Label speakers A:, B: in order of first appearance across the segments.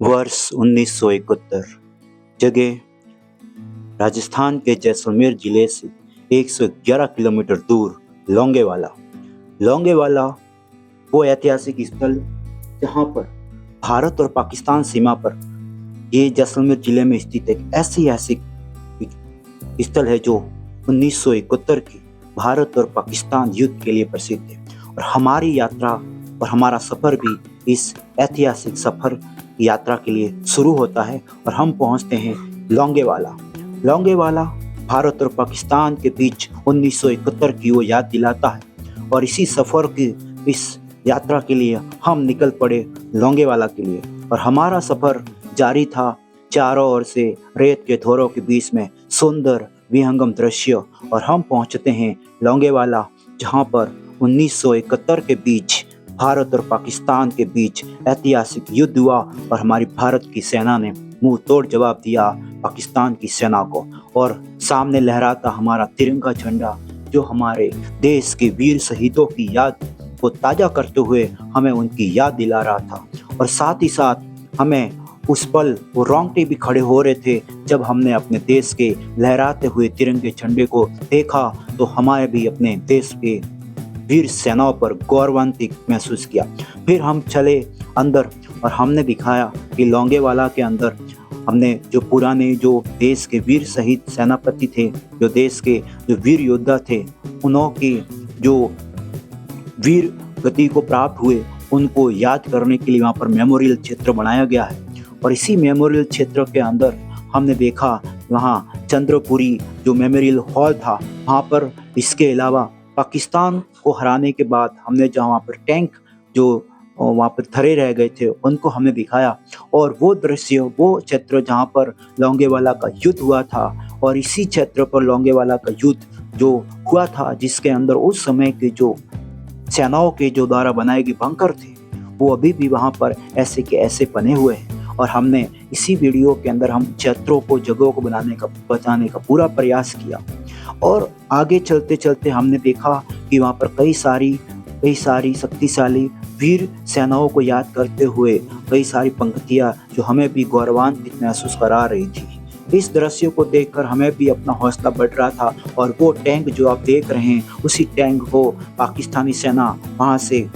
A: वर्ष 1971। जगह राजस्थान के जैसलमेर जिले से 111 किलोमीटर दूर लौंगेवाला। लौंगेवाला वो ऐतिहासिक स्थल जहाँ पर भारत और पाकिस्तान सीमा पर ये जैसलमेर जिले में स्थित एक ऐतिहासिक स्थल है जो 1971 के भारत और पाकिस्तान युद्ध के लिए प्रसिद्ध है। और हमारी यात्रा और हमारा सफर भी इस ऐतिहासिक सफर यात्रा के लिए शुरू होता है और हम पहुंचते हैं लौंगेवाला। लौंगेवाला भारत और पाकिस्तान के बीच 1971 की वो याद दिलाता है और इसी सफर की इस यात्रा के लिए हम निकल पड़े लौंगेवाला के लिए। और हमारा सफर जारी था। चारों ओर से रेत के धोरों के बीच में सुंदर विहंगम दृश्य और हम पहुंचते हैं लौंगेवाला, जहां पर 1971 के बीच भारत और पाकिस्तान के बीच ऐतिहासिक युद्ध हुआ और हमारी भारत की सेना ने मुंह तोड़ जवाब दिया पाकिस्तान की सेना को। और सामने लहराता हमारा तिरंगा झंडा जो हमारे देश के वीर शहीदों की याद को ताज़ा करते हुए हमें उनकी याद दिला रहा था। और साथ ही साथ हमें उस पल वो रोंगटे भी खड़े हो रहे थे जब हमने अपने देश के लहराते हुए तिरंगे झंडे को देखा, तो हमारे भी अपने देश के वीर सेनाओं पर गौरवान्वित महसूस किया। फिर हम चले अंदर और हमने दिखाया कि लौंगेवाला के अंदर हमने जो पुराने जो देश के वीर शहीद सेनापति थे, जो देश के जो वीर योद्धा थे, उन्हों की जो वीर गति को प्राप्त हुए उनको याद करने के लिए वहाँ पर मेमोरियल क्षेत्र बनाया गया है। और इसी मेमोरियल क्षेत्र के अंदर हमने देखा वहाँ चंद्रपुरी जो मेमोरियल हॉल था, वहाँ पर इसके अलावा पाकिस्तान को हराने के बाद हमने जहाँ वहाँ पर टैंक जो वहाँ पर धरे रह गए थे उनको हमने दिखाया। और वो दृश्य, वो क्षेत्र जहाँ पर लौंगेवाला का युद्ध हुआ था, और इसी क्षेत्र पर लौंगेवाला का युद्ध जो हुआ था, जिसके अंदर उस समय के जो सेनाओं के जो द्वारा बनाए गए बंकर थे, वो अभी भी वहाँ पर ऐसे के ऐसे बने हुए हैं। और हमने इसी वीडियो के अंदर हम क्षेत्रों को, जगहों को बताने का पूरा प्रयास किया। और आगे चलते चलते हमने देखा कि वहाँ पर कई सारी शक्तिशाली वीर सेनाओं को याद करते हुए कई सारी पंक्तियाँ जो हमें भी गौरवान्वित महसूस करा रही थी। इस दृश्य को देखकर हमें भी अपना हौसला बढ़ रहा था। और वो टैंक जो आप देख रहे हैं, उसी टैंक को पाकिस्तानी सेना वहाँ से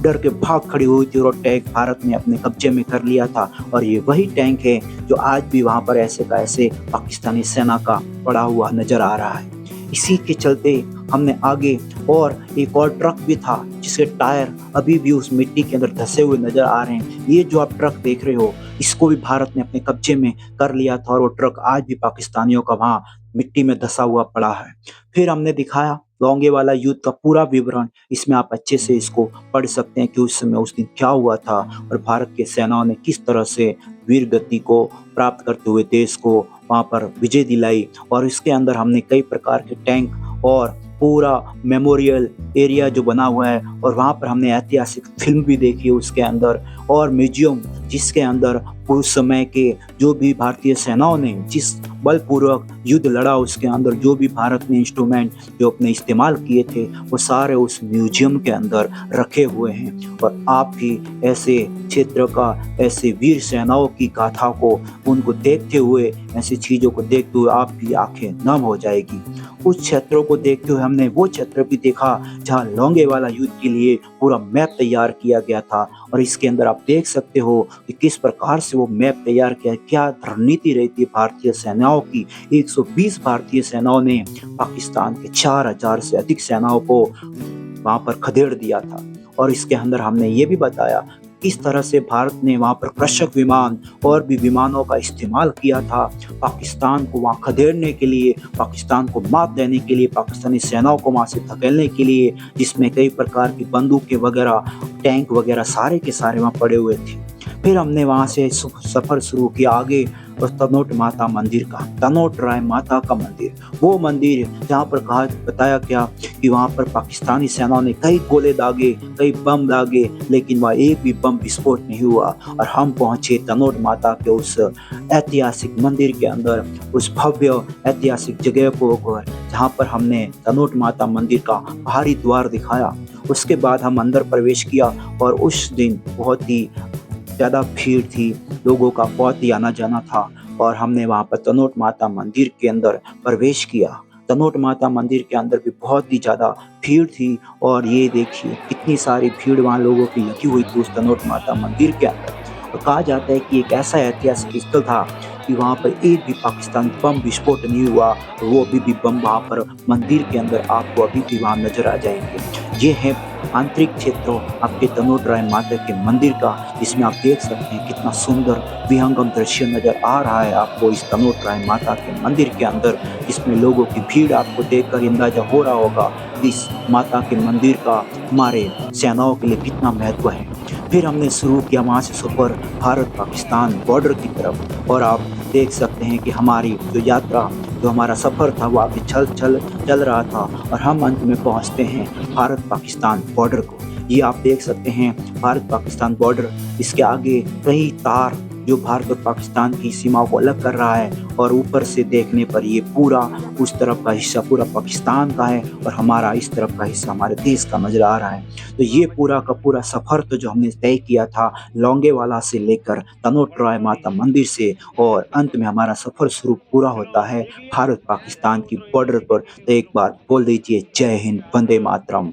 A: डर के भाग खड़ी हुई थी और टैंक भारत ने अपने कब्जे में कर लिया था। और ये वही टैंक है जो आज भी वहाँ पर ऐसे का ऐसे पाकिस्तानी सेना का पड़ा हुआ नजर आ रहा है। इसी के चलते हमने आगे, और एक और ट्रक भी था जिसके टायर अभी भी उस मिट्टी के अंदर धंसे हुए नजर आ रहे हैं। ये जो आप ट्रक देख रहे हो, इसको भी भारत ने अपने कब्जे में कर लिया था और वो ट्रक आज भी पाकिस्तानियों का वहाँ मिट्टी में धंसा हुआ पड़ा है। फिर हमने दिखाया लौंगेवाला युद्ध का पूरा विवरण। इसमें आप अच्छे से इसको पढ़ सकते हैं कि उस समय उस दिन क्या हुआ था और भारत के सेनाओं ने किस तरह से वीर गति को प्राप्त करते हुए देश को वहाँ पर विजय दिलाई। और इसके अंदर हमने कई प्रकार के टैंक और पूरा मेमोरियल एरिया जो बना हुआ है, और वहाँ पर हमने ऐतिहासिक फिल्म भी देखी उसके अंदर, और म्यूजियम जिसके अंदर उस समय के जो भी भारतीय सेनाओं ने जिस बलपूर्वक युद्ध लड़ा, उसके अंदर जो भी भारत ने इंस्ट्रूमेंट जो अपने इस्तेमाल किए थे वो सारे उस म्यूजियम के अंदर रखे हुए हैं। और आप भी ऐसे क्षेत्र का, ऐसे वीर सेनाओं की गाथा को, उनको देखते हुए, ऐसी चीज़ों को देखते हुए आप भी आंखें नम हो जाएगी। उस क्षेत्रों को देखते हुए हमने वो क्षेत्र भी देखा जहाँ लौंगेवाला युद्ध के लिए पूरा मैप तैयार किया गया था। और इसके अंदर आप देख सकते हो कि किस प्रकार से वो मैप तैयार किया, क्या रणनीति रहती है भारतीय सेनाओं की। 120 भारतीय सेनाओं ने पाकिस्तान के 4000 से अधिक सेनाओं को वहाँ पर खदेड़ दिया था। और इसके अंदर हमने ये भी बताया किस तरह से भारत ने वहाँ पर कृषक विमान और भी विमानों का इस्तेमाल किया था पाकिस्तान को वहाँ खदेड़ने के लिए, पाकिस्तान को मात देने के लिए, पाकिस्तानी सेनाओं को वहाँ से धकेलने के लिए, जिसमें कई प्रकार की बंदूकें वगैरह, टैंक वगैरह सारे के सारे वहाँ पड़े हुए थे। फिर हमने वहाँ से सफ़र शुरू किया आगे, और तनोट माता मंदिर का, तनोट राय माता का मंदिर, वो मंदिर जहाँ पर बताया गया कि वहाँ पर पाकिस्तानी सेनाओं ने कई गोले दागे, कई बम दागे, लेकिन वह एक भी बम विस्फोट नहीं हुआ। और हम पहुँचे तनोट माता के उस ऐतिहासिक मंदिर के अंदर, उस भव्य ऐतिहासिक जगह को, जहाँ पर हमने तनोट माता मंदिर का बाहरी द्वार दिखाया। उसके बाद हम अंदर प्रवेश किया और उस दिन बहुत ही ज़्यादा भीड़ थी, लोगों का बहुत ही आना-जाना था और हमने वहाँ पर तनोट माता मंदिर के अंदर प्रवेश किया। तनोट माता मंदिर के अंदर भी बहुत ही ज़्यादा भीड़ थी और ये देखिए कितनी सारी भीड़ वहाँ लोगों की लगी हुई थी उस तनोट माता मंदिर के अंदर। और कहा जाता है कि एक ऐसा ऐतिहासिक स्थल था कि वहाँ पर एक भी पाकिस्तानी बम विस्फोट नहीं हुआ और वो अभी भी बम वहाँ पर मंदिर के अंदर आपको अभी भी वहाँ नज़र आ जाएँगे। ये है आंतरिक क्षेत्र आपके तनोट राय माता के मंदिर का, जिसमें आप देख सकते हैं कितना सुंदर विहंगम दृश्य नज़र आ रहा है आपको इस तनोट राय माता के मंदिर के अंदर, जिसमें लोगों की भीड़ आपको देखकर अंदाज़ा हो रहा होगा इस माता के मंदिर का हमारे सेनाओं के लिए कितना महत्व है। फिर हमने शुरू किया वहाँ से सफ़र भारत-पाकिस्तान बॉर्डर की तरफ और आप देख सकते हैं कि हमारी जो यात्रा, जो हमारा सफ़र था वो अभी चल रहा था और हम अंत में पहुँचते हैं भारत-पाकिस्तान बॉर्डर को। ये आप देख सकते हैं भारत-पाकिस्तान बॉर्डर, इसके आगे कई तार जो भारत और पाकिस्तान की सीमाओं को अलग कर रहा है और ऊपर से देखने पर ये पूरा उस तरफ का हिस्सा पूरा पाकिस्तान का है और हमारा इस तरफ का हिस्सा हमारे देश का नज़र आ रहा है। तो ये पूरा का पूरा सफ़र तो जो हमने तय किया था लौंगेवाला से लेकर तनोट राय माता मंदिर से और अंत में हमारा सफ़र शुरू पूरा होता है भारत-पाकिस्तान की बॉर्डर पर। तो एक बार बोल दीजिए जय हिंद, वंदे मातरम।